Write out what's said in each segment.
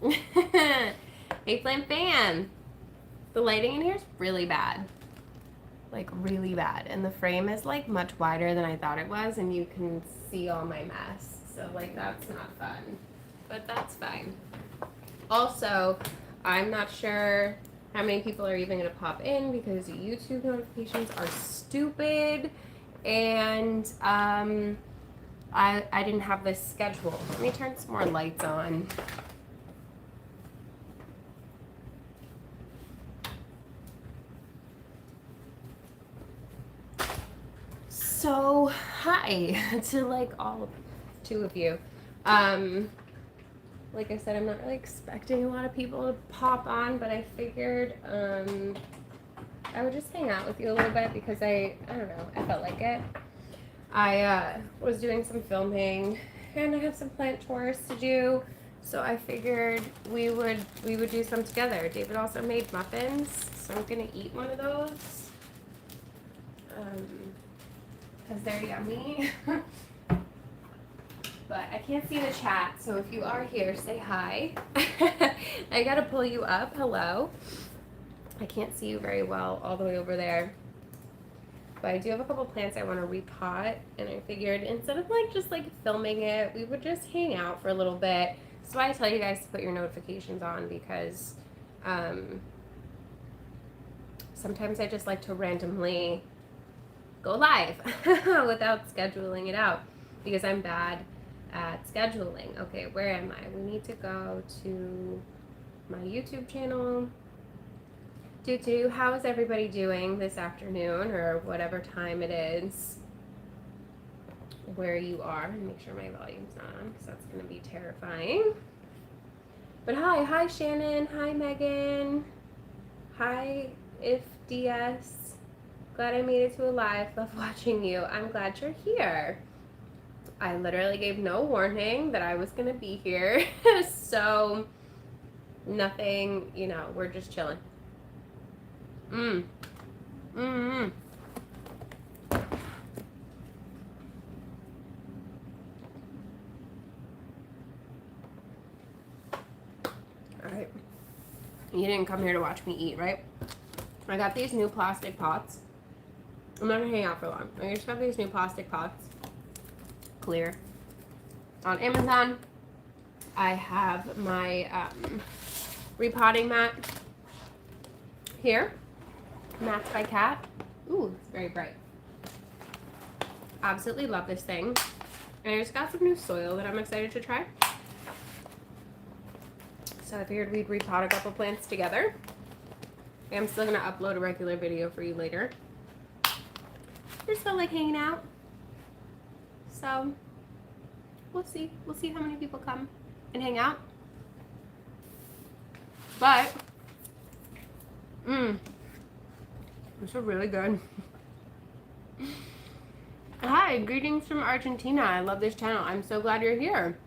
Hey, Plant Fan. The lighting in here is really bad. Like, really bad. And the frame is, like, much wider than I thought it was, and you can see all my mess. So, like, that's not fun. But that's fine. Also, I'm not sure how many people are even going to pop in because YouTube notifications are stupid. And, I didn't have this scheduled. Let me turn some more lights on. So, hi to like all two of you. Like I said, I'm not really expecting a lot of people to pop on, but I figured I would just hang out with you a little bit because I don't know, I felt like it. I was doing some filming and I have some plant chores to do, so I figured we would do some together. David also made muffins, so I'm gonna eat one of those because they're yummy. But I can't see the chat, so if you are here, say hi. I gotta pull you up. Hello. I can't see you very well all the way over there. But I do have a couple plants I want to repot, and I figured instead of like just like filming it, we would just hang out for a little bit. That's why I tell you guys to put your notifications on, because sometimes I just like to randomly go live without scheduling it out because I'm bad at scheduling. Okay, where am I? We need to go to my YouTube channel. How is everybody doing this afternoon or whatever time it is where you are? And make sure my volume's not on because that's going to be terrifying. But hi Shannon, hi Megan, hi If DS. Glad I made it to a live. Love watching you. I'm glad you're here. I literally gave no warning that I was going to be here. So nothing, you know, we're just chilling. Alright. You didn't come here to watch me eat, right? I got these new plastic pots. I'm not gonna hang out for long. I just got these new plastic pots. Clear. On Amazon. I have my repotting mat here. Mats by Cat. Ooh, it's very bright. Absolutely love this thing. And I just got some new soil that I'm excited to try. So I figured we'd repot a couple plants together. I'm still gonna upload a regular video for you later. I just felt like hanging out. So we'll see. We'll see how many people come and hang out. But these are really good. Hi, greetings from Argentina. I love this channel. I'm so glad you're here.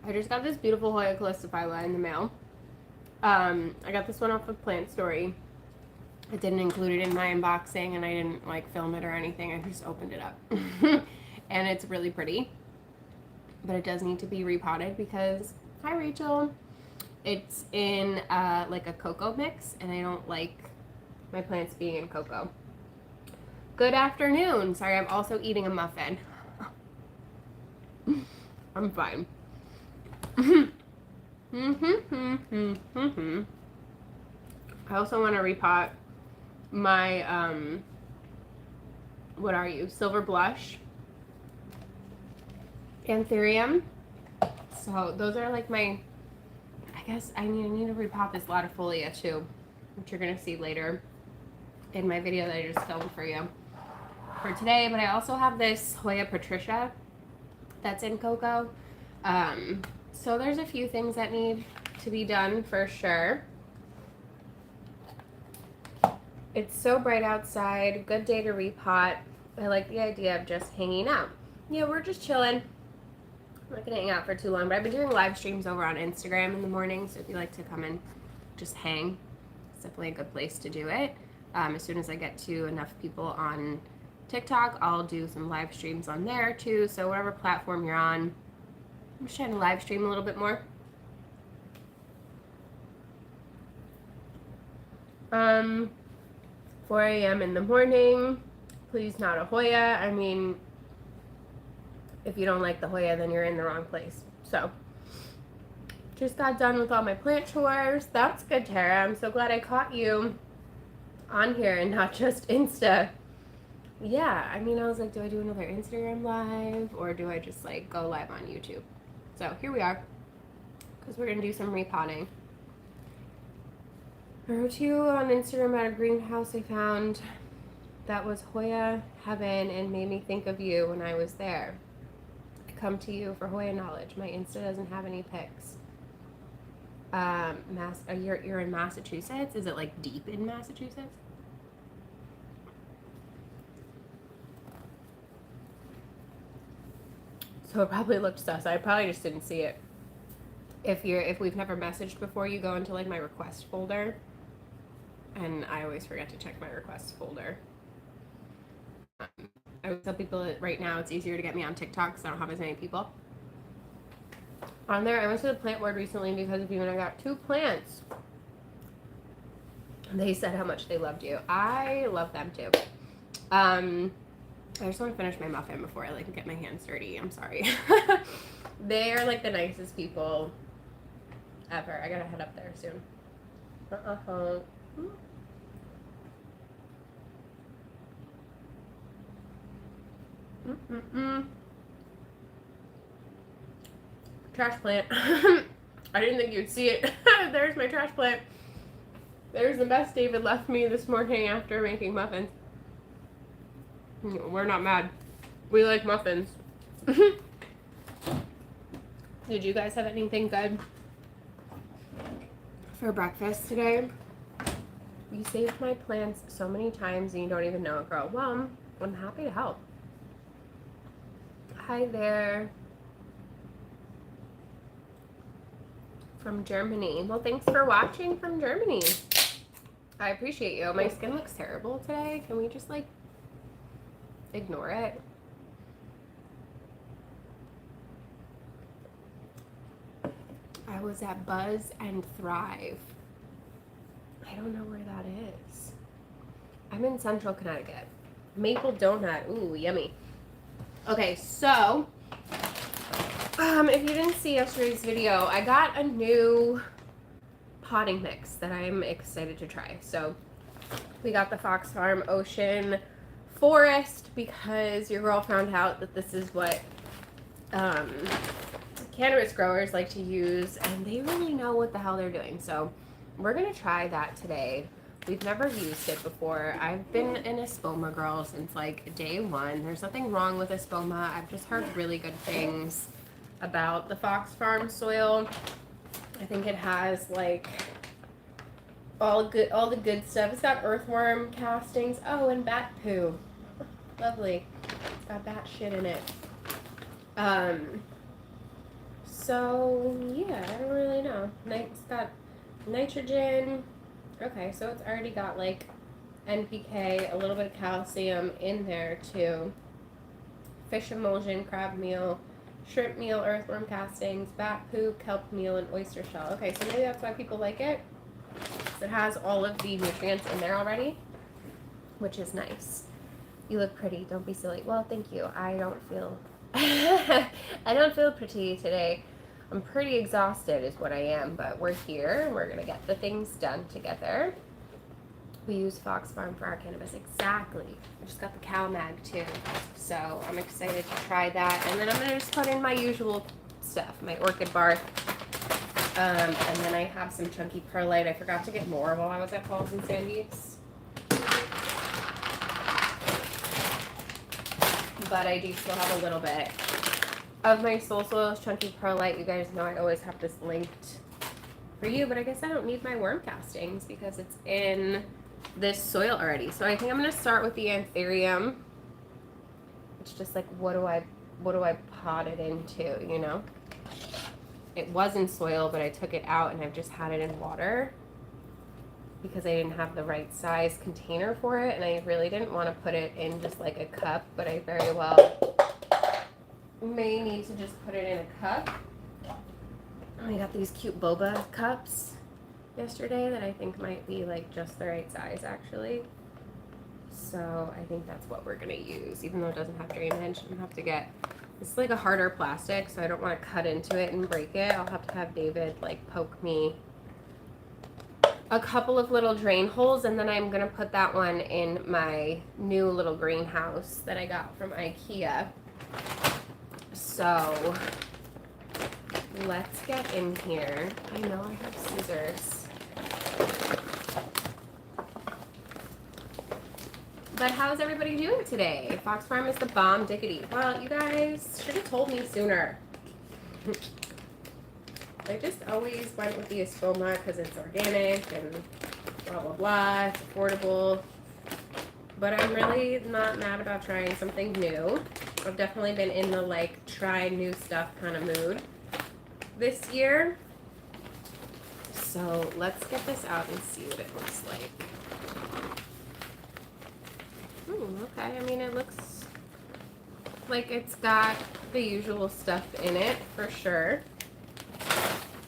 I just got this beautiful Hoya callicifila in the mail. I got this one off of Plant Story. I didn't include it in my unboxing and I didn't like film it or anything. I just opened it up. And it's really pretty. But it does need to be repotted because, hi Rachel, it's in like a cocoa mix and I don't like my plants being in cocoa. Good afternoon. Sorry, I'm also eating a muffin. I'm fine. I also want to repot my what are you? Silver blush, anthurium. So those are like my, I guess I need to repot this latifolia too, which you're gonna see later in my video that I just filmed for you for today. But I also have this Hoya Patricia that's in cocoa. So there's a few things that need to be done for sure. It's so bright outside. Good day to repot. I like the idea of just hanging out. Yeah, we're just chilling. I'm not gonna hang out for too long, but I've been doing live streams over on Instagram in the morning, so if you like to come and just hang, it's definitely a good place to do it. As soon as I get to enough people on TikTok, I'll do some live streams on there too. So whatever platform you're on, I'm just trying to live stream a little bit more. Um, 4 a.m. in the morning. Please not a Hoya. I mean, if you don't like the Hoya, then you're in the wrong place. So, just got done with all my plant chores. That's good, Tara. I'm so glad I caught you on here and not just Insta. Yeah, I mean, I was like, do I do another Instagram live or do I just like go live on YouTube? So here we are, because we're gonna do some repotting. I wrote you on Instagram at a greenhouse I found that was Hoya heaven and made me think of you when I was there. I come to you for Hoya knowledge. My Insta doesn't have any pics. You're in Massachusetts? Is it like deep in Massachusetts? So it probably looked sus. I probably just didn't see it. If we've never messaged before, you go into like my request folder, and I always forget to check my request folder. I would tell people that right now it's easier to get me on TikTok because I don't have as many people on there. I went to the plant ward recently because of you, and I got 2 plants. They said how much they loved you. I love them too. I just want to finish my muffin before I like get my hands dirty. I'm sorry. They are like the nicest people ever. I gotta head up there soon. Trash plant. I didn't think you'd see it. There's my trash plant. There's the mess David left me this morning after making muffins. We're not mad. We like muffins. Did you guys have anything good for breakfast today? You saved my plants so many times and you don't even know it, girl. Well, I'm happy to help. Hi there. From Germany. Well, thanks for watching from Germany. I appreciate you. My skin looks terrible today. Can we just like ignore it? I was at Buzz and Thrive. I don't know where that is. I'm in Central Connecticut. Maple donut. Ooh, yummy. Okay, so if you didn't see yesterday's video, I got a new potting mix that I'm excited to try. So we got the Fox Farm Ocean Forest because your girl found out that this is what cannabis growers like to use, and they really know what the hell they're doing. So we're gonna try that today. We've never used it before. I've been an Espoma girl since like day one. There's nothing wrong with Espoma. I've just heard really good things about the Fox Farm soil. I think it has like all the good stuff. It's got earthworm castings. Oh, and bat poo. Lovely. It's got bat shit in it. So yeah, I don't really know. It's got nitrogen. Okay, so it's already got like NPK, a little bit of calcium in there too. Fish emulsion, crab meal, shrimp meal, earthworm castings, bat poo, kelp meal, and oyster shell. Okay, so maybe that's why people like it. It has all of the nutrients in there already, which is nice. You look pretty. Don't be silly. Well, thank you. I don't feel I don't feel pretty today. I'm pretty exhausted is what I am, but we're here and we're gonna get the things done together. We use Fox Farm for our cannabis. Exactly. I just got the cow mag too, so I'm excited to try that. And then I'm gonna just put in my usual stuff, my orchid bark. And then I have some chunky perlite. I forgot to get more while I was at Paul's and Sandy's. But I do still have a little bit of my Soul Soils chunky perlite. You guys know I always have this linked for you, but I guess I don't need my worm castings because it's in this soil already. So I think I'm gonna start with the anthurium. It's just like what do I pot it into, you know? It was in soil, but I took it out and I've just had it in water because I didn't have the right size container for it, and I really didn't want to put it in just like a cup, but I very well may need to just put it in a cup. I got these cute boba cups. yesterday that I think might be like just the right size actually. So I think that's what we're gonna use, even though it doesn't have drainage. I'm gonna have to get, it's like a harder plastic, so I don't want to cut into it and break it. I'll have to have David like poke me a couple of little drain holes, and then I'm gonna put that one in my new little greenhouse that I got from IKEA. So let's get in here. I know I have scissors. But how's everybody doing today? Fox Farm is the bomb diggity. Well, you guys should have told me sooner. I just always went with the Espoma because it's organic and blah, blah, blah. It's affordable. But I'm really not mad about trying something new. I've definitely been in the like try new stuff kind of mood this year. So let's get this out and see what it looks like. Okay, I mean it looks like it's got the usual stuff in it for sure.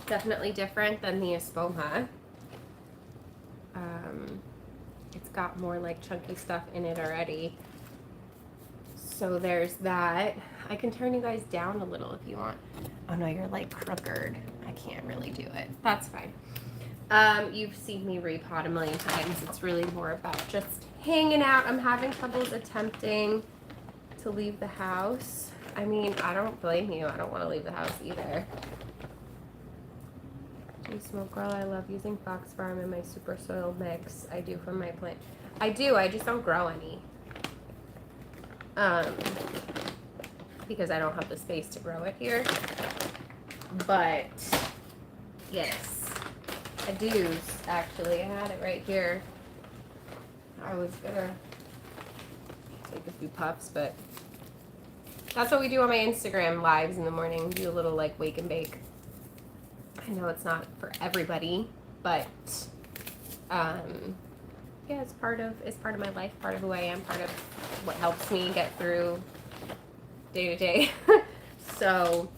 Definitely different than the Espoma. It's got more like chunky stuff in it already. So there's that. I can turn you guys down a little if you want. Oh no, you're like crooked. I can't really do it. That's fine. You've seen me repot a million times. It's really more about just hanging out. I'm having troubles attempting to leave the house. I mean, I don't blame you. I don't want to leave the house either. Gee, Smoke Girl, I love using Fox Farm in my super soil mix I do from my plant. I do, I just don't grow any. Because I don't have the space to grow it here. But, yes, I do, actually. I had it right here. I was gonna take a few puffs, but that's what we do on my Instagram lives in the morning. Do a little, like, wake and bake. I know it's not for everybody, but, yeah, it's part of my life, part of who I am, part of what helps me get through day to day. So,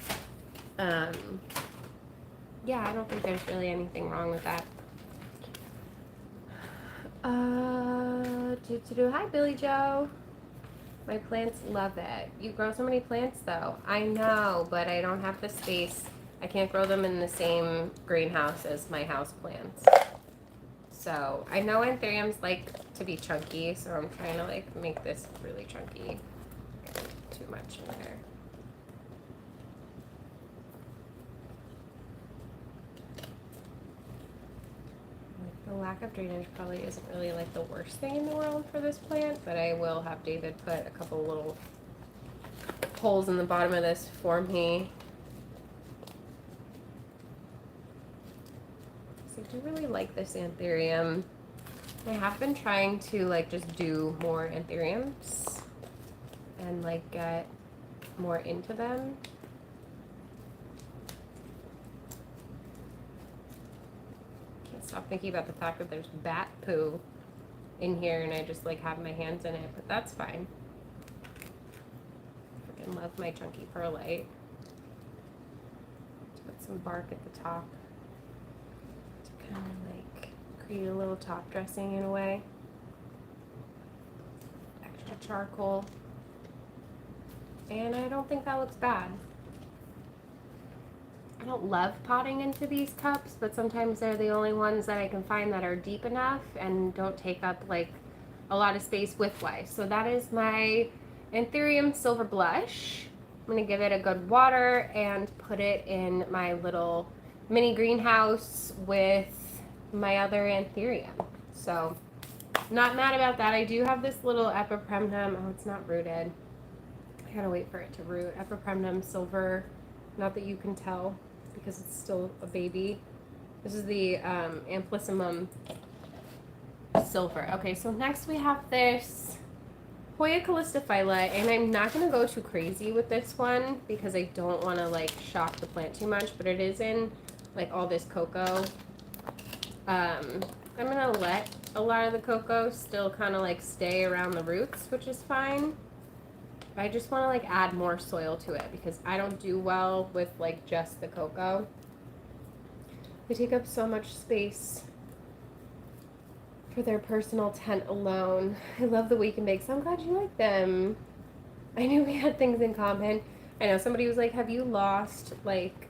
yeah, I don't think there's really anything wrong with that. Hi, Billy Joe. My plants love it. You grow so many plants, though. I know, but I don't have the space. I can't grow them in the same greenhouse as my house plants. So I know anthuriums like to be chunky, so I'm trying to like make this really chunky. Too much in there. Like, the lack of drainage probably isn't really like the worst thing in the world for this plant, but I will have David put a couple little holes in the bottom of this for me. I do really like this anthurium. I have been trying to like just do more anthuriums and like get more into them. Can't stop thinking about the fact that there's bat poo in here and I just like have my hands in it, but that's fine. Freaking love my chunky perlite. Put some bark at the top. Kind of like create a little top dressing in a way. Extra charcoal. And I don't think that looks bad. I don't love potting into these cups, but sometimes they're the only ones that I can find that are deep enough and don't take up like a lot of space width-wise. So that is my anthurium silver blush. I'm gonna give it a good water and put it in my little mini greenhouse with my other anthurium. So not mad about that. I do have this little epipremnum. Oh, it's not rooted. I gotta wait for it to root. Epipremnum silver. Not that you can tell because it's still a baby. This is the amplissimum silver. Okay, so next we have this Hoya calistophylla, and I'm not gonna go too crazy with this one because I don't want to like shock the plant too much, but it is in like all this cocoa. I'm gonna let a lot of the cocoa still kind of like stay around the roots, which is fine. I just want to like add more soil to it because I don't do well with like just the cocoa. They take up so much space for their personal tent alone. I love the Wake and Bake, so I'm glad you like them. I knew we had things in common. I know somebody was like, have you lost, like,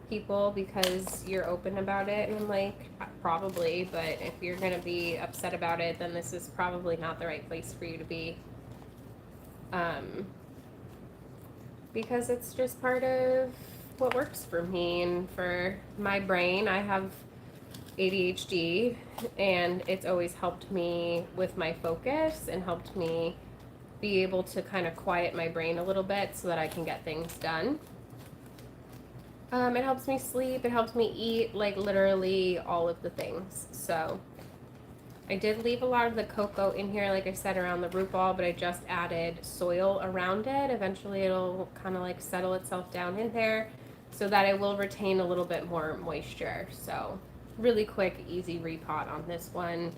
people because you're open about it? And I'm like, probably, but if you're gonna be upset about it, then this is probably not the right place for you to be. Because it's just part of what works for me and for my brain. I have ADHD, and it's always helped me with my focus and helped me be able to kind of quiet my brain a little bit so that I can get things done. It helps me sleep, it helps me eat, like literally all of the things. So I did leave a lot of the cocoa in here, like I said, around the root ball, but I just added soil around it. Eventually it'll kind of like settle itself down in there so that it will retain a little bit more moisture. So really quick, easy repot on this one.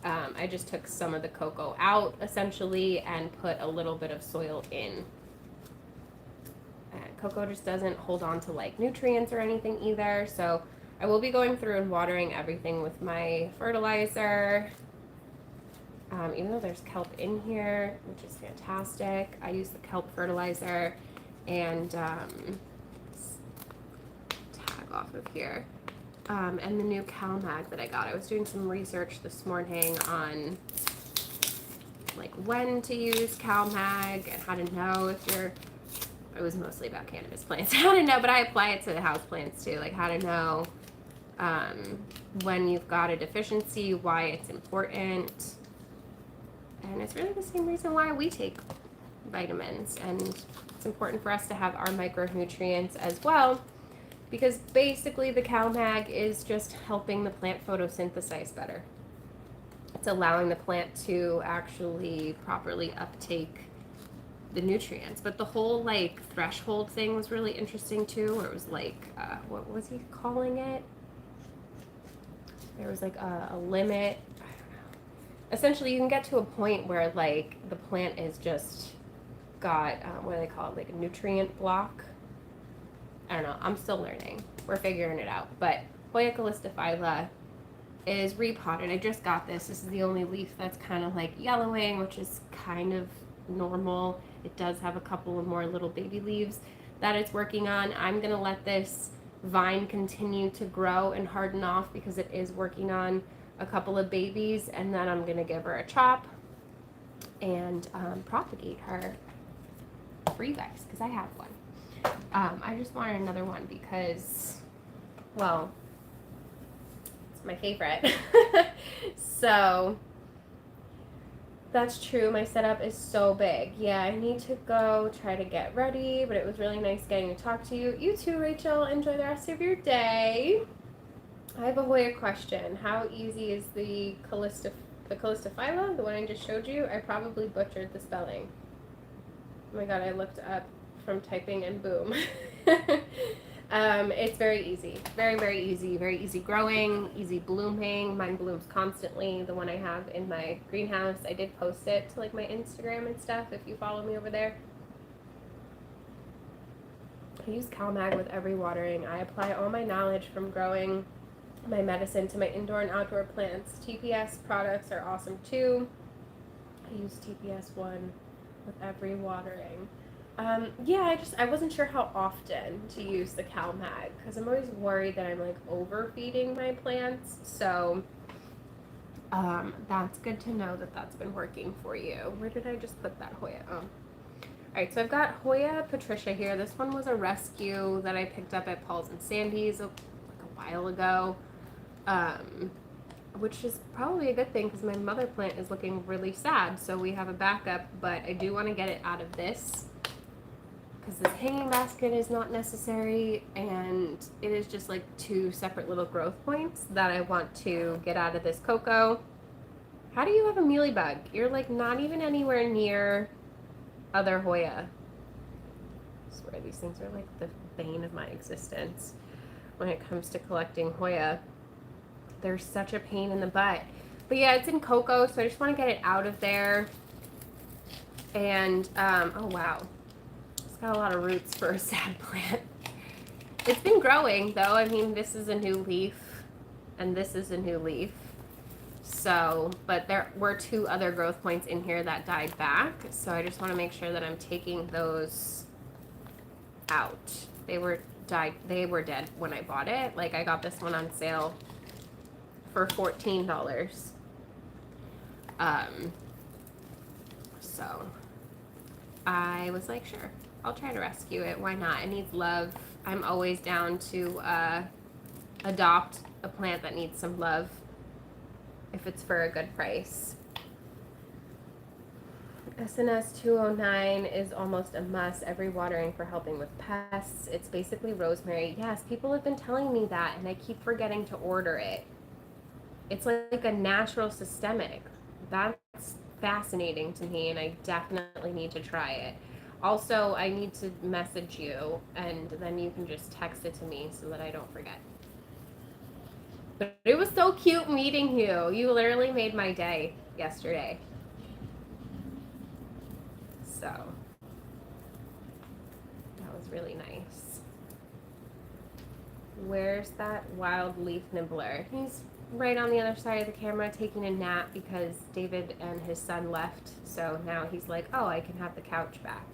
I just took some of the cocoa out essentially and put a little bit of soil in. Cocoa just doesn't hold on to like nutrients or anything either, so I will be going through and watering everything with my fertilizer. Even though there's kelp in here, which is fantastic, I use the kelp fertilizer and tag off of here. And the new CalMag that I got. I was doing some research this morning on like when to use CalMag and how to know if you're, it was mostly about cannabis plants, how to know, but I apply it to the house plants too, like how to know when you've got a deficiency, why it's important. And it's really the same reason why we take vitamins, and it's important for us to have our micronutrients as well, because basically the CalMag is just helping the plant photosynthesize better. It's allowing the plant to actually properly uptake the nutrients. But the whole like threshold thing was really interesting too, where it was like, what was he calling it? There was like a limit. I don't know. Essentially, you can get to a point where like the plant is just got, what do they call it? Like a nutrient block. I don't know. I'm still learning. We're figuring it out. But Hoya calistophylla is repotted. I just got this. This is the only leaf that's kind of like yellowing, which is kind of normal. It does have a couple of more little baby leaves that it's working on. I'm going to let this vine continue to grow and harden off because it is working on a couple of babies, and then I'm going to give her a chop and propagate her for you guys because I have one. I just wanted another one because, well, it's my favorite. So that's true. My setup is so big. Yeah, I need to go try to get ready, but it was really nice getting to talk to you. You too, Rachel. Enjoy the rest of your day. I have a Hoya question. How easy is the calistophylla, the one I just showed you? I probably butchered the spelling. Oh my god, I looked up from typing and boom. It's very easy. Very, very easy. Very easy growing, easy blooming. Mine blooms constantly. The one I have in my greenhouse, I did post it to like my Instagram and stuff if you follow me over there. I use CalMag with every watering. I apply all my knowledge from growing my medicine to my indoor and outdoor plants. TPS products are awesome too. I use TPS 1 with every watering. Yeah, I wasn't sure how often to use the CalMag because I'm always worried that I'm like overfeeding my plants. So that's good to know that that's been working for you. Where did I just put that Hoya? Oh. Alright, so I've got Hoya Patricia here. This one was a rescue that I picked up at Paul's and Sandy's like a while ago, which is probably a good thing because my mother plant is looking really sad, so we have a backup, but I do want to get it out of this because this hanging basket is not necessary, and it is just like 2 separate little growth points that I want to get out of this cocoa. How do you have a mealybug? You're like not even anywhere near other Hoya. I swear these things are like the bane of my existence when it comes to collecting Hoya. They're such a pain in the butt. But yeah, it's in cocoa, so I just want to get it out of there. And, oh wow. It's got a lot of roots for a sad plant. It's been growing though. I mean, this is a new leaf and this is a new leaf. So, but there were 2 other growth points in here that died back. So I just want to make sure that I'm taking those out. They were dead when I bought it. Like, I got this one on sale for $14. So I was like, sure, I'll try to rescue it. Why not? It needs love. I'm always down to adopt a plant that needs some love if it's for a good price. SNS 209 is almost a must. Every watering for helping with pests. It's basically rosemary. Yes, people have been telling me that, and I keep forgetting to order it. It's like a natural systemic. That's fascinating to me, and I definitely need to try it. Also, I need to message you, and then you can just text it to me so that I don't forget. But it was so cute meeting you. You literally made my day yesterday. So that was really nice. Where's that wild leaf nibbler? He's right on the other side of the camera taking a nap because David and his son left. So now he's like, oh, I can have the couch back.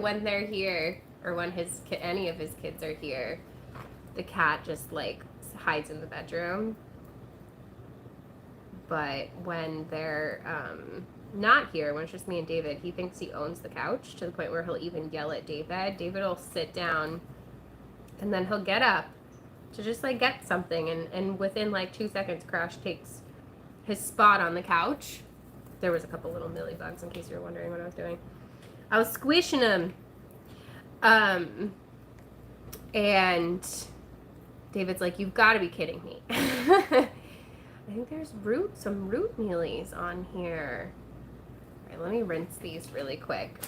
When they're here, or when any of his kids are here, the cat just like hides in the bedroom. But when they're not here, when it's just me and David, he thinks he owns the couch to the point where he'll even yell at David. David will sit down and then he'll get up to just like get something, and within like 2 seconds Crash takes his spot on the couch. There was a couple little millibugs in case you were wondering what I was doing. I was squishing them. And David's like, you've got to be kidding me. I think there's some root mealies on here. All right, let me rinse these really quick.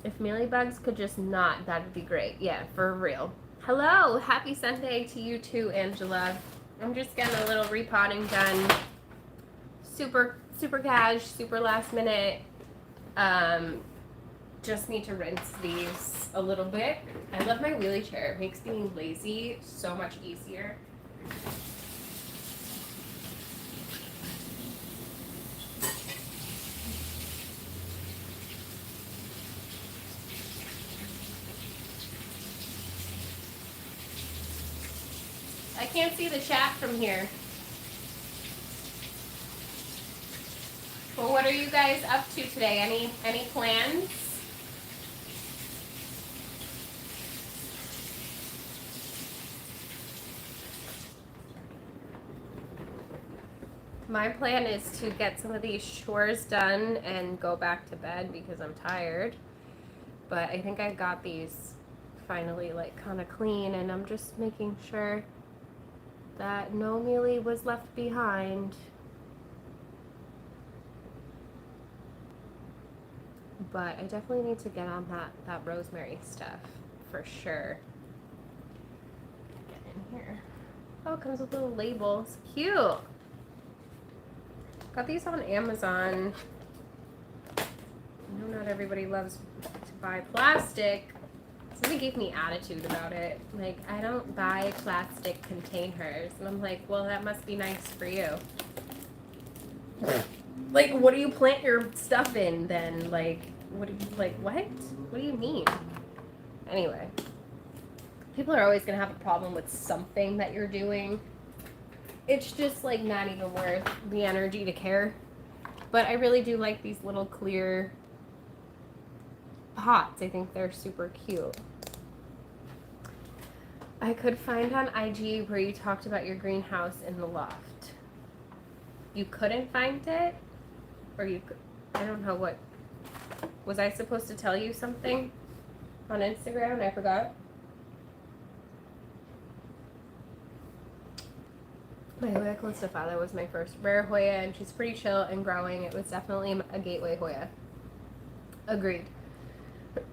If mealybugs could just not, that'd be great. Yeah, for real. Hello, happy Sunday to you too, Angela. I'm just getting a little repotting done. Super cash, super last minute. Just need to rinse these a little bit. I love my wheelie chair. It makes being lazy so much easier. I can't see the chat from here. Well, what are you guys up to today? Any plans? My plan is to get some of these chores done and go back to bed because I'm tired. But I think I got these finally like kind of clean, and I'm just making sure that no mealy was left behind. But I definitely need to get on that rosemary stuff for sure. Get in here. Oh, it comes with little labels. Cute. Got these on Amazon. I know not everybody loves to buy plastic. Somebody gave me attitude about it. Like, I don't buy plastic containers. And I'm like, well, that must be nice for you. Like, what do you plant your stuff in then? Like, what? What do you mean? Anyway, people are always going to have a problem with something that you're doing. It's just, like, not even worth the energy to care. But I really do like these little clear pots. I think they're super cute. I could find on IG where you talked about your greenhouse in the loft. You couldn't find it? Or you could, I don't know what. Was I supposed to tell you something on Instagram? I forgot. My Hoya Calistophylla was my first rare Hoya, and she's pretty chill and growing. It was definitely a gateway Hoya. Agreed.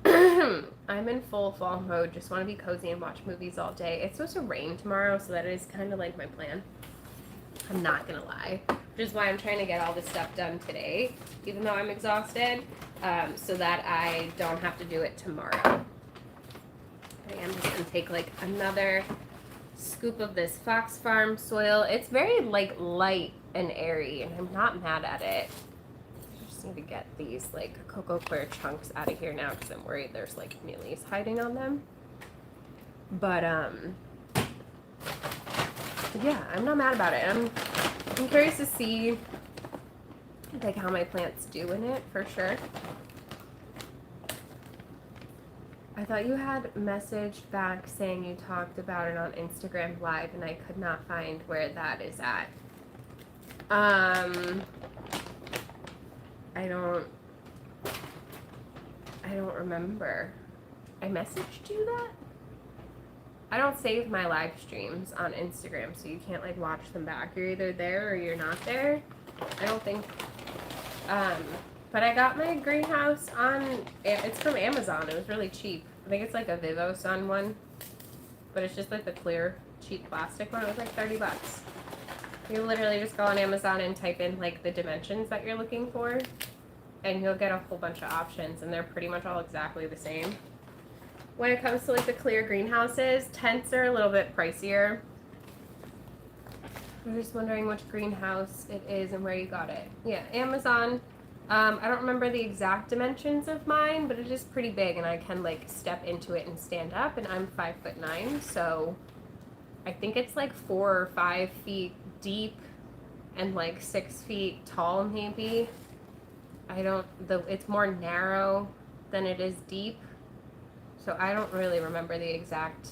I'm in full fall mode. Just want to be cozy and watch movies all day. It's supposed to rain tomorrow, so that is kind of like my plan. I'm not gonna lie. Which is why I'm trying to get all this stuff done today, even though I'm exhausted, so that I don't have to do it tomorrow. I'm just gonna take like another scoop of this Fox Farm soil. It's very like light and airy, and I'm not mad at it. I just need to get these like cocoa clear chunks out of here now because I'm worried there's like mealies hiding on them. But yeah, I'm not mad about it. I'm curious to see like how my plants do in it for sure. I thought you had messaged back saying you talked about it on Instagram Live, and I could not find where that is at. I don't remember. I messaged you that? I don't save my live streams on Instagram, so you can't like watch them back. You're either there or you're not there. I don't think. But I got my greenhouse on, it's from Amazon. It was really cheap. I think it's like a Vivo Sun one, but it's just like the clear, cheap plastic one. It was like 30 bucks. You literally just go on Amazon and type in like the dimensions that you're looking for, and you'll get a whole bunch of options, and they're pretty much all exactly the same. When it comes to like the clear greenhouses, tents are a little bit pricier. I'm just wondering which greenhouse it is and where you got it. Yeah, Amazon. I don't remember the exact dimensions of mine, but it is pretty big, and I can like step into it and stand up, and I'm 5'9", so I think it's like 4 or 5 feet deep and like 6 feet tall maybe. It's more narrow than it is deep, so I don't really remember the exact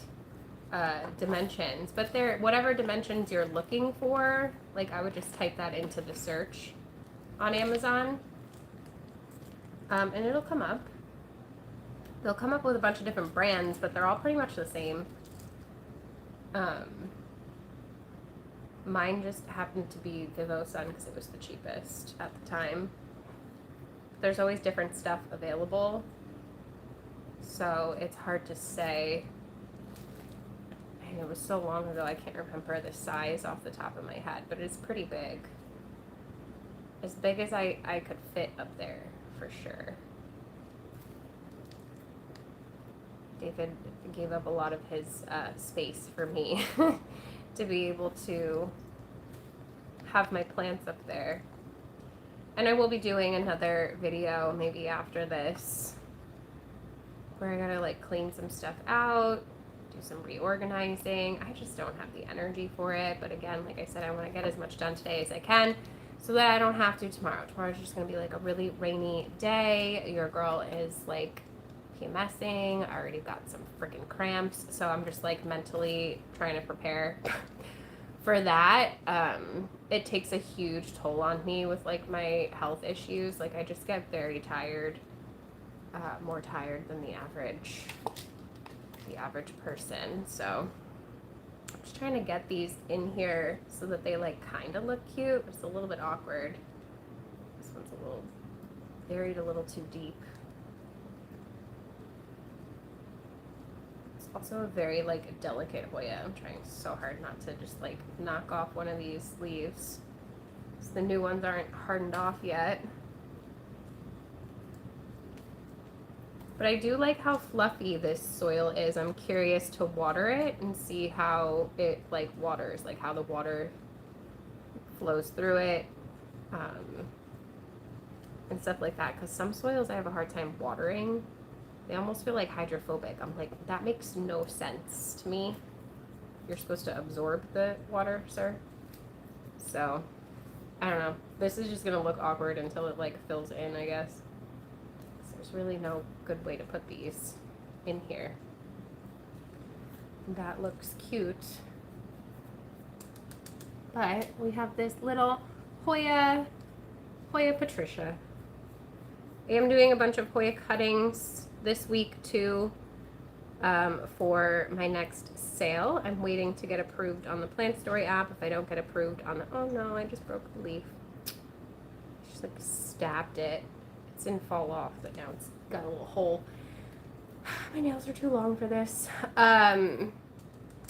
dimensions, but whatever dimensions you're looking for, like I would just type that into the search on Amazon, and it'll come up. They'll come up with a bunch of different brands, but they're all pretty much the same. Mine just happened to be Vivo Sun because it was the cheapest at the time. There's always different stuff available, so it's hard to say. And it was so long ago, I can't remember the size off the top of my head, but it's pretty big. As big as I could fit up there, for sure. David gave up a lot of his space for me to be able to have my plants up there. And I will be doing another video maybe after this where I gotta like clean some stuff out, do some reorganizing. I just don't have the energy for it. But again, like I said, I want to get as much done today as I can so that I don't have to tomorrow. Tomorrow's just going to be like a really rainy day. Your girl is like PMSing. I already got some freaking cramps. So I'm just like mentally trying to prepare for that. It takes a huge toll on me with like my health issues. Like I just get very tired, more tired than the average person. So I'm just trying to get these in here so that they like kind of look cute. It's a little bit awkward. This one's a little buried a little too deep. It's also a very like delicate Hoya. I'm trying so hard not to just like knock off one of these leaves. So the new ones aren't hardened off yet. But I do like how fluffy this soil is. I'm curious to water it and see how it like waters, like how the water flows through it, and stuff like that. Because some soils I have a hard time watering. They almost feel like hydrophobic. I'm like, that makes no sense to me. You're supposed to absorb the water, sir. So, I don't know. This is just gonna look awkward until it like fills in, I guess. There's really no good way to put these in here. That looks cute. But we have this little Hoya Patricia. I am doing a bunch of Hoya cuttings this week too, for my next sale. I'm waiting to get approved on the Plant Story app. If I don't get approved on the, oh no, I just broke the leaf. Just like stabbed it. It didn't fall off, but now it's got a little hole. My nails are too long for this. I'm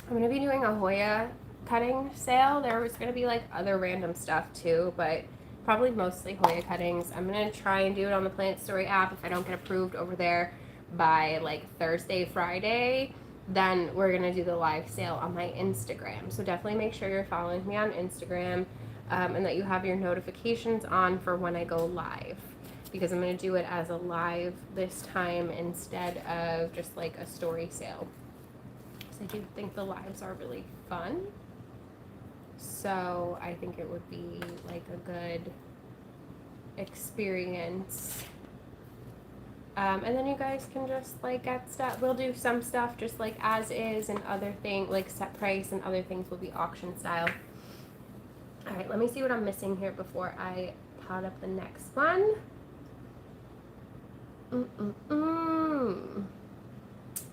gonna be doing a Hoya cutting sale. There was gonna be like other random stuff too, but probably mostly Hoya cuttings. I'm gonna try and do it on the Plant Story app if I don't get approved over there by like Thursday, Friday. then we're going to do the live sale on my Instagram. So definitely make sure you're following me on Instagram, and that you have your notifications on for when I go live, because I'm going to do it as a live this time instead of just like a story sale. So I do think the lives are really fun. So I think it would be like a good experience. And then you guys can just like get stuff. We'll do some stuff just like as is, and other things like set price, and other things will be auction style. All right, let me see what I'm missing here before I pot up the next one.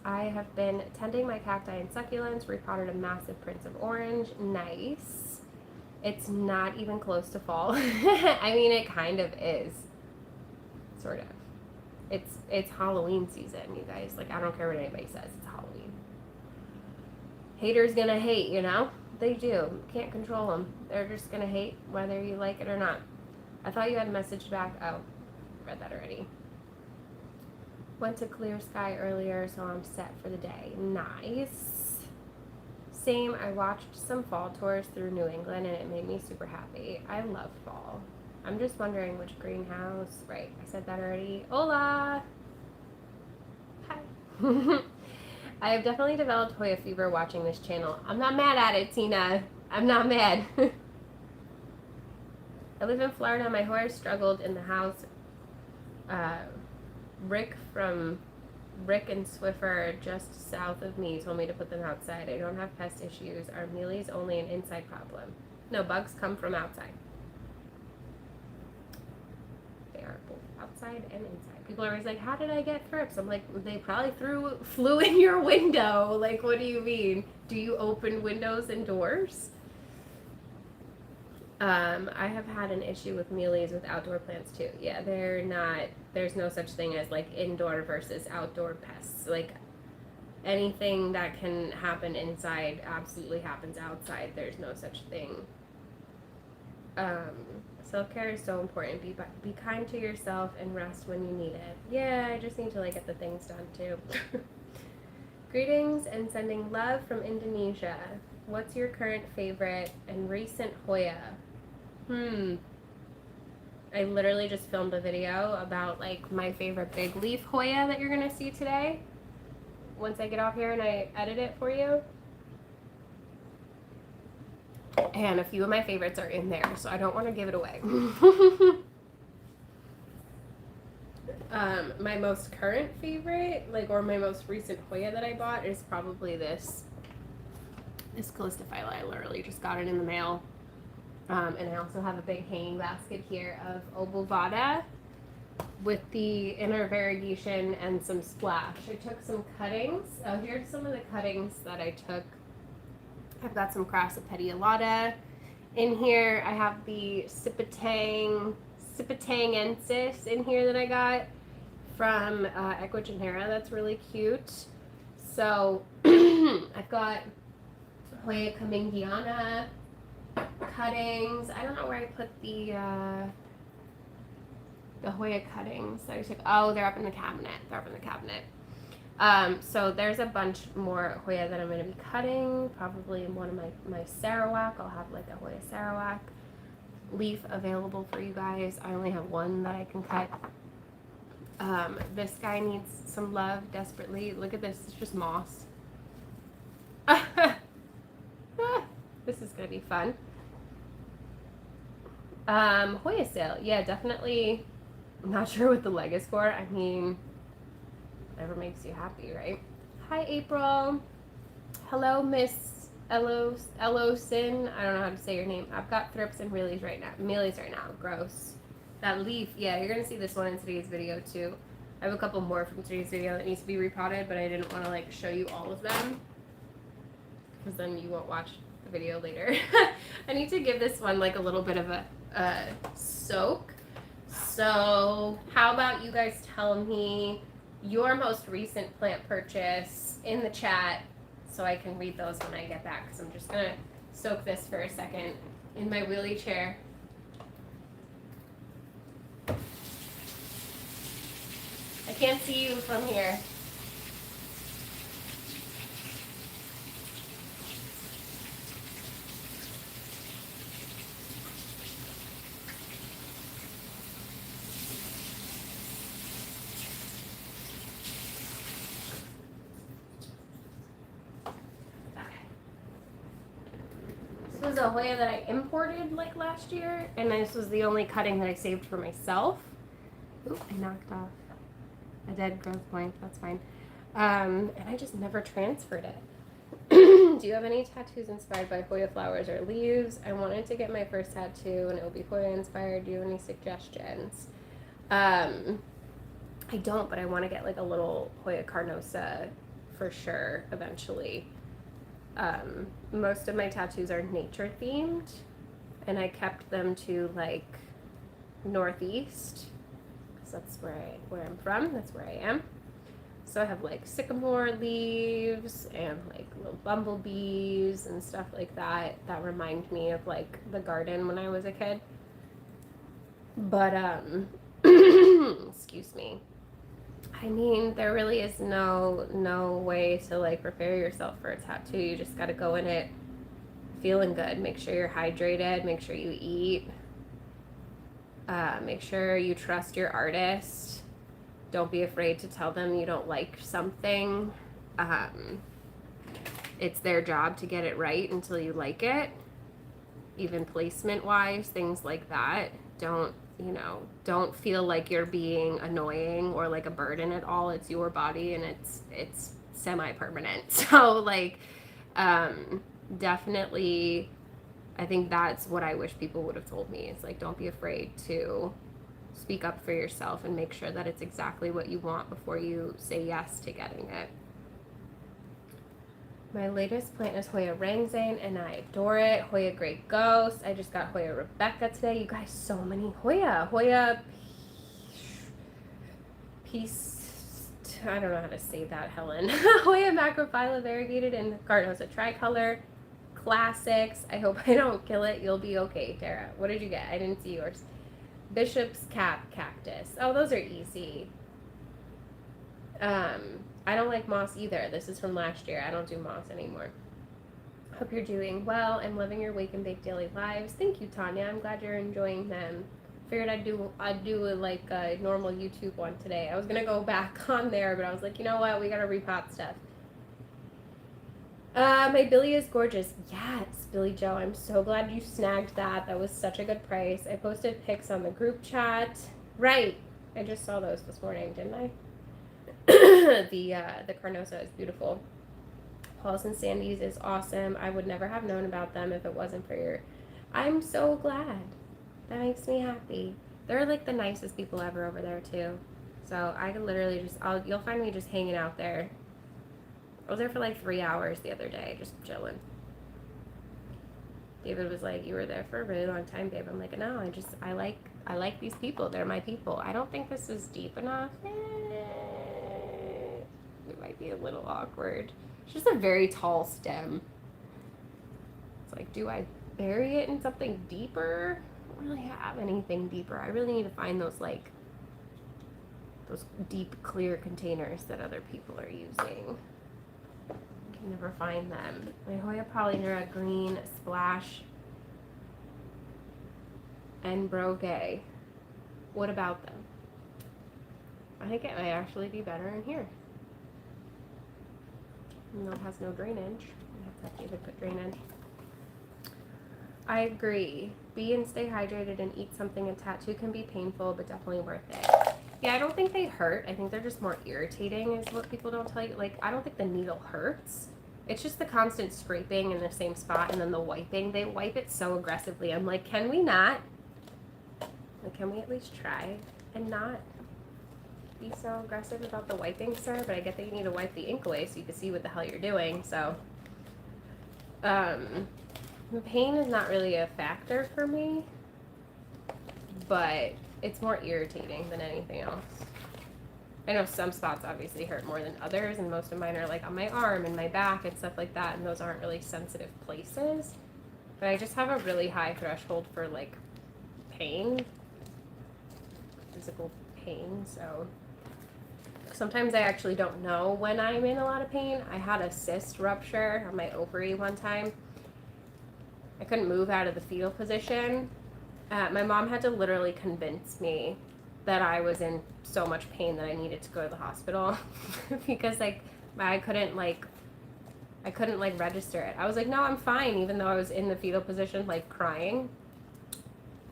I have been tending my cacti and succulents, repotted a massive Prince of Orange. Nice. It's not even close to fall. I mean, it kind of is. Sort of. It's Halloween season, you guys. Like, I don't care what anybody says. It's Halloween. Haters gonna hate, you know? They do. Can't control them. They're just gonna hate whether you like it or not. I thought you had messaged back. Oh, read that already. Went to Clear Sky earlier, so I'm set for the day. Nice. Same. I watched some fall tours through New England, and it made me super happy. I love fall. I'm just wondering which greenhouse. Right, I said that already. Hola! Hi. I have definitely developed Hoya fever watching this channel. I'm not mad at it, Tina. I'm not mad. I live in Florida. My Hoya struggled in the house. Rick and Swiffer just south of me told me to put them outside. I don't have pest issues. Our mealy's only an inside problem. No, bugs come from outside. They are both outside and inside. People are always like, how did I get thrips? I'm like, they probably flew in your window. Like, what do you mean? Do you open windows and doors? I have had an issue with mealies with outdoor plants too. Yeah, there's no such thing as like indoor versus outdoor pests. Like, anything that can happen inside absolutely happens outside. There's no such thing. Self-care is so important. Be kind to yourself and rest when you need it. Yeah, I just need to like get the things done too. Greetings and sending love from Indonesia. What's your current favorite and recent Hoya? I literally just filmed a video about like my favorite big leaf Hoya that you're gonna see today. Once I get off here and I edit it for you. And a few of my favorites are in there, so I don't want to give it away. My most current favorite, like, or my most recent Hoya that I bought is probably this Calistophylla. I literally just got it in the mail. And I also have a big hanging basket here of Obovata with the inner variegation and some splash. I took some cuttings. Oh, here's some of the cuttings that I took. I've got some Crassipedialata in here. I have the Cipitangensis in here that I got from Equigenera. That's really cute. So I've got Hoya Kamingiana cuttings. I don't know where I put the Hoya cuttings that I took. Oh, they're up in the cabinet. So there's a bunch more Hoya that I'm going to be cutting. Probably in one of my Sarawak. I'll have like a Hoya Sarawak leaf available for you guys. I only have one that I can cut. This guy needs some love desperately. Look at this. It's just moss. This is going to be fun. Hoya sale. Yeah, definitely. I'm not sure what the leg is for. I mean, whatever makes you happy, right? Hi, April. Hello, Miss Elosin. I don't know how to say your name. I've got thrips and mealies right now. Gross. That leaf. Yeah, you're gonna see this one in today's video too. I have a couple more from today's video that needs to be repotted, but I didn't want to like show you all of them because then you won't watch the video later. I need to give this one like a little bit of a soak. So how about you guys tell me your most recent plant purchase in the chat so I can read those when I get back, because I'm just going to soak this for a second in my wheelie chair. I can't see you from here. was a Hoya that I imported like last year, and this was the only cutting that I saved for myself. Oop, I knocked off a dead growth point. That's fine. And I just never transferred it. Do you have any tattoos inspired by Hoya flowers or leaves? I wanted to get my first tattoo, and it will be Hoya inspired. Do you have any suggestions? I don't, but I want to get like a little Hoya carnosa for sure eventually. Most of my tattoos are nature themed, and I kept them to like northeast, because that's where I'm from. That's where I am. So I have like sycamore leaves and like little bumblebees and stuff like that that remind me of like the garden when I was a kid. But excuse me. I mean, there really is no way to like prepare yourself for a tattoo. You just got to go in it feeling good. Make sure you're hydrated. Make sure you eat. Make sure you trust your artist. Don't be afraid to tell them you don't like something. It's their job to get it right until you like it. Even placement wise, things like that. Don't feel like you're being annoying or like a burden at all. It's your body, and it's semi-permanent. So like, definitely, I think that's what I wish people would have told me. It's like, don't be afraid to speak up for yourself and make sure that it's exactly what you want before you say yes to getting it. My latest plant is Hoya Rangzane, and I adore it. Hoya Great Ghost. I just got Hoya Rebecca today. You guys, so many Hoya. Hoya Peace. I don't know how to say that, Helen. Hoya Macrophylla Variegated and Carnosa Tricolor. Classics. I hope I don't kill it. You'll be okay, Tara. What did you get? I didn't see yours. Bishop's Cap Cactus. Oh, those are easy. I don't like moss either. This is from last year. I don't do moss anymore. Hope you're doing well and loving your wake and bake daily lives. Thank you, Tanya. I'm glad you're enjoying them. Figured I'd do like a normal YouTube one today. I was gonna go back on there, but I was like, you know what? We gotta repot stuff. My Billy is gorgeous. Yes, Billy Joe. I'm so glad you snagged that. That was such a good price. I posted pics on the group chat. Right. I just saw those this morning, didn't I? The Carnosa is beautiful. Paul's and Sandy's is awesome. I would never have known about them if it wasn't for your... I'm so glad. That makes me happy. They're like the nicest people ever over there too. So I can literally just... you'll find me just hanging out there. I was there for like 3 hours the other day, just chilling. David was like, "You were there for a really long time, babe." I'm like, "No, I like these people. They're my people." I don't think this is deep enough. It might be a little awkward. It's just a very tall stem. It's like, do I bury it in something deeper? I don't really have anything deeper. I really need to find those like those deep, clear containers that other people are using. Can never find them. My Hoya Polynera Green Splash and Brogue. What about them? I think it might actually be better in here. No, it has no drainage. I have to David put drainage. I agree. Be and stay hydrated and eat something. A tattoo can be painful, but definitely worth it. Yeah, I don't think they hurt. I think they're just more irritating is what people don't tell you. Like, I don't think the needle hurts. It's just the constant scraping in the same spot and then the wiping. They wipe it so aggressively. I'm like, can we not? Like, can we at least try and not be so aggressive about the wiping, sir? But I get that you need to wipe the ink away so you can see what the hell you're doing. So, the pain is not really a factor for me, but it's more irritating than anything else. I know some spots obviously hurt more than others, and most of mine are like on my arm and my back and stuff like that, and those aren't really sensitive places. But I just have a really high threshold for like pain, physical pain, so sometimes I actually don't know when I'm in a lot of pain. I had a cyst rupture on my ovary one time. I couldn't move out of the fetal position. My mom had to literally convince me that I was in so much pain that I needed to go to the hospital because like I couldn't like I couldn't like register it. I was like, no, I'm fine, even though I was in the fetal position, like crying.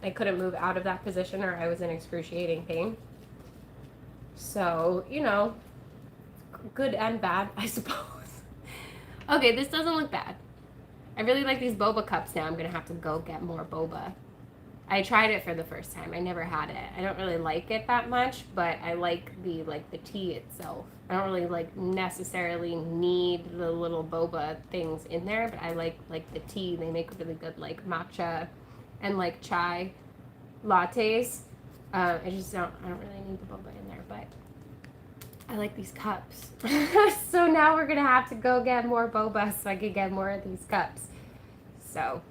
I couldn't move out of that position or I was in excruciating pain. So, you know, good and bad, I suppose. Okay, this doesn't look bad. I really like these boba cups now. I'm going to have to go get more boba. I tried it for the first time. I never had it. I don't really like it that much, but I like the tea itself. I don't really like necessarily need the little boba things in there, but I like the tea. They make really good like matcha and like chai lattes. I don't really need the boba in there, but I like these cups. So now we're gonna have to go get more boba so I can get more of these cups. So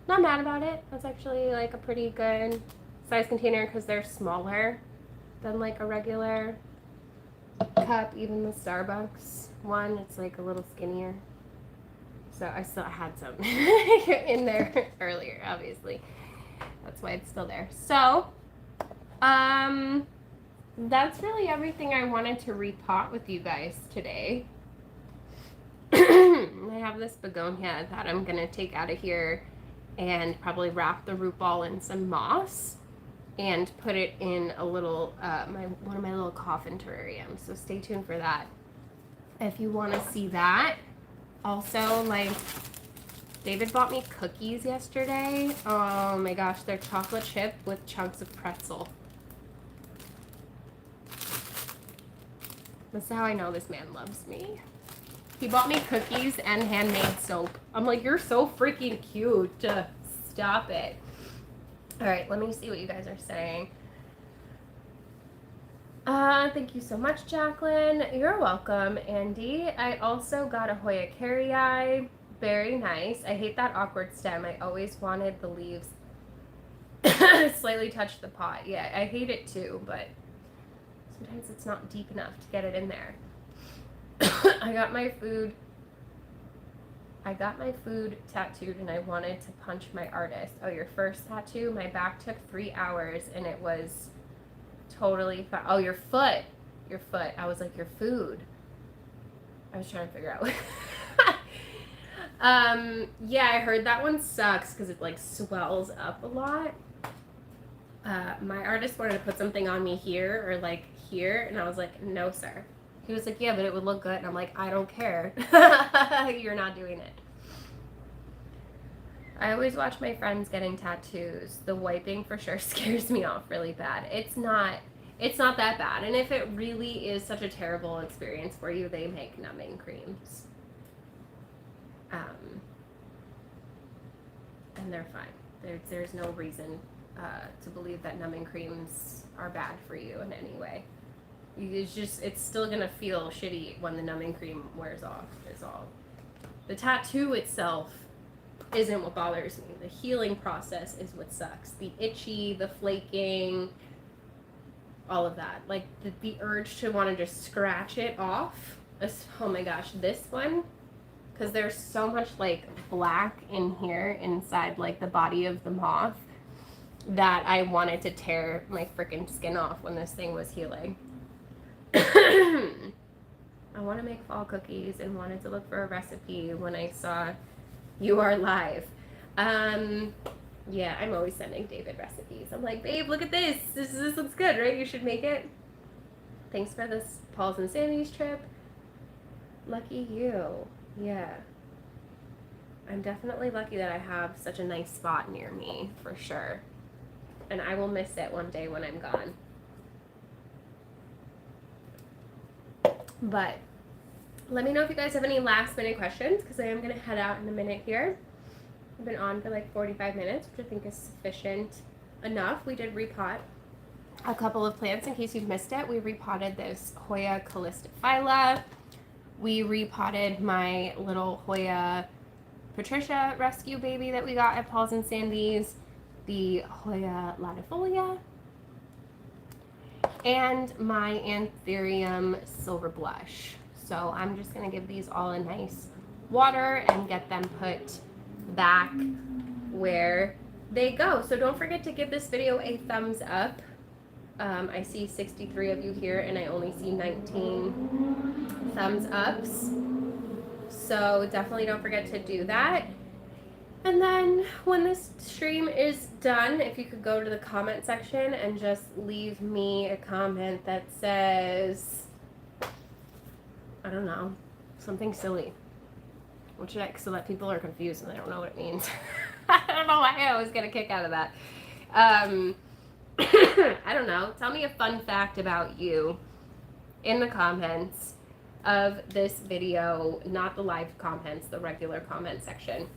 not mad about it. That's actually like a pretty good size container because they're smaller than like a regular cup. Even the Starbucks one, it's like a little skinnier. So I still had some in there earlier, obviously. That's why it's still there. So, that's really everything I wanted to repot with you guys today. I have this begonia that I'm gonna take out of here and probably wrap the root ball in some moss and put it in a little one of my little coffin terrariums. So stay tuned for that if you want to see that. Also, like, David bought me cookies yesterday. Oh my gosh, they're chocolate chip with chunks of pretzel. That's how I know this man loves me. He bought me cookies and handmade soap. I'm like, you're so freaking cute. Stop it. All right, let me see what you guys are saying. Thank you so much, Jacqueline. You're welcome, Andy. I also got a Hoya carry-eye. Very nice. I hate that awkward stem. I always wanted the leaves slightly touch the pot. Yeah, I hate it too, but sometimes it's not deep enough to get it in there. I got my food tattooed and I wanted to punch my artist. Oh, your first tattoo? My back took 3 hours and it was totally fine. Oh, your foot. Your foot. I was like, your food. I was trying to figure out. Yeah, I heard that one sucks because it like swells up a lot. My artist wanted to put something on me here or like here, and I was like, no, sir. He was like, yeah, but it would look good. And I'm like, I don't care. You're not doing it. I always watch my friends getting tattoos. The wiping for sure scares me off really bad. It's not that bad. And if it really is such a terrible experience for you, they make numbing creams. And they're fine. There's no reason to believe that numbing creams are bad for you in any way. It's still gonna feel shitty when the numbing cream wears off, is all. The tattoo itself isn't what bothers me. The healing process is what sucks. The itchy, the flaking, all of that. Like the urge to want to just scratch it off. Oh my gosh, this one, because there's so much like black in here inside like the body of the moth that I wanted to tear my freaking skin off when this thing was healing. I want to make fall cookies and wanted to look for a recipe when I saw you are live. Yeah, I'm always sending David recipes. I'm like, babe, look at this. This looks good, right? You should make it. Thanks for this Paul's and Sammy's trip. Lucky you. Yeah. I'm definitely lucky that I have such a nice spot near me, for sure. And I will miss it one day when I'm gone. But let me know if you guys have any last minute questions, because I am going to head out in a minute here. I've been on for like 45 minutes, which I think is sufficient enough. We did repot a couple of plants in case you've missed it. We repotted this Hoya callistifila. We repotted my little Hoya Patricia rescue baby that we got at Paul's and Sandy's, the Hoya latifolia, and my anthurium silver blush. So I'm just going to give these all a nice water and get them put back where they go. So don't forget to give this video a thumbs up. I see 63 of you here and I only see 19 thumbs ups. So definitely don't forget to do that. And then when this stream is done, if you could go to the comment section and just leave me a comment that says, I don't know, something silly. What should I, so that people are confused and they don't know what it means. I don't know why I always get a kick out of that. I don't know. Tell me a fun fact about you in the comments of this video, not the live comments, the regular comment section.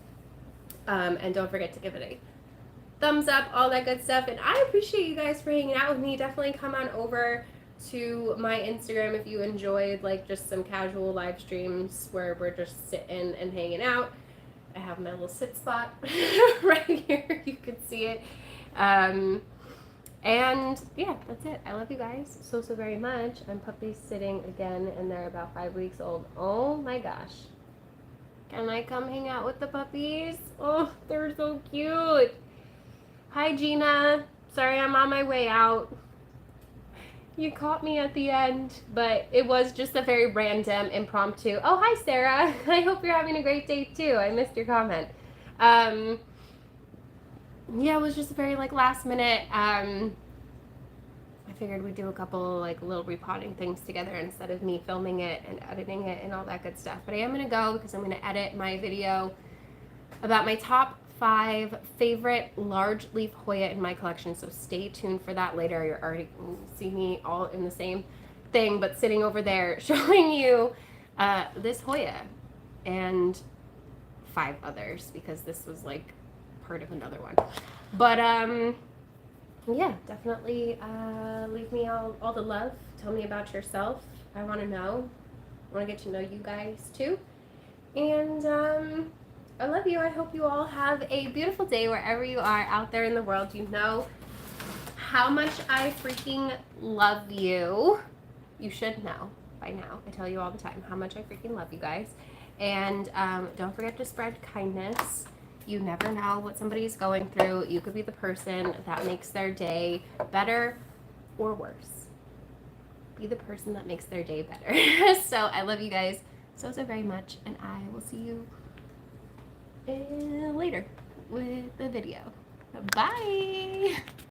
And don't forget to give it a thumbs up, all that good stuff. And I appreciate you guys for hanging out with me. Definitely come on over to my Instagram if you enjoyed like just some casual live streams where we're just sitting and hanging out. I have my little sit spot right here. You can see it. And yeah, that's it. I love you guys so very much. I'm puppy sitting again, and they're about 5 weeks old. Oh my gosh. Can I come hang out with the puppies? Oh, they're so cute. Hi, Gina. Sorry, I'm on my way out. You caught me at the end, but it was just a very random, impromptu. Oh, hi, Sarah. I hope you're having a great day, too. I missed your comment. Yeah, it was just a very, like, last minute. I figured we'd do a couple, like, little repotting things together instead of me filming it and editing it and all that good stuff. But I am going to go because I'm going to edit my video about my top 5 favorite large leaf Hoya in my collection. So stay tuned for that later. You're already see me all in the same thing, but sitting over there showing you this Hoya and 5 others because this was like part of another one. But yeah, definitely leave me all the love. Tell me about yourself. I want to know. I want to get to know you guys too. And I love you. I hope you all have a beautiful day wherever you are out there in the world. You know how much I freaking love you. You should know by now. I tell you all the time how much I freaking love you guys. And don't forget to spread kindness. You never know what somebody's going through. You could be the person that makes their day better or worse. Be the person that makes their day better. So I love you guys so very much, and I will see you later with the video. Bye!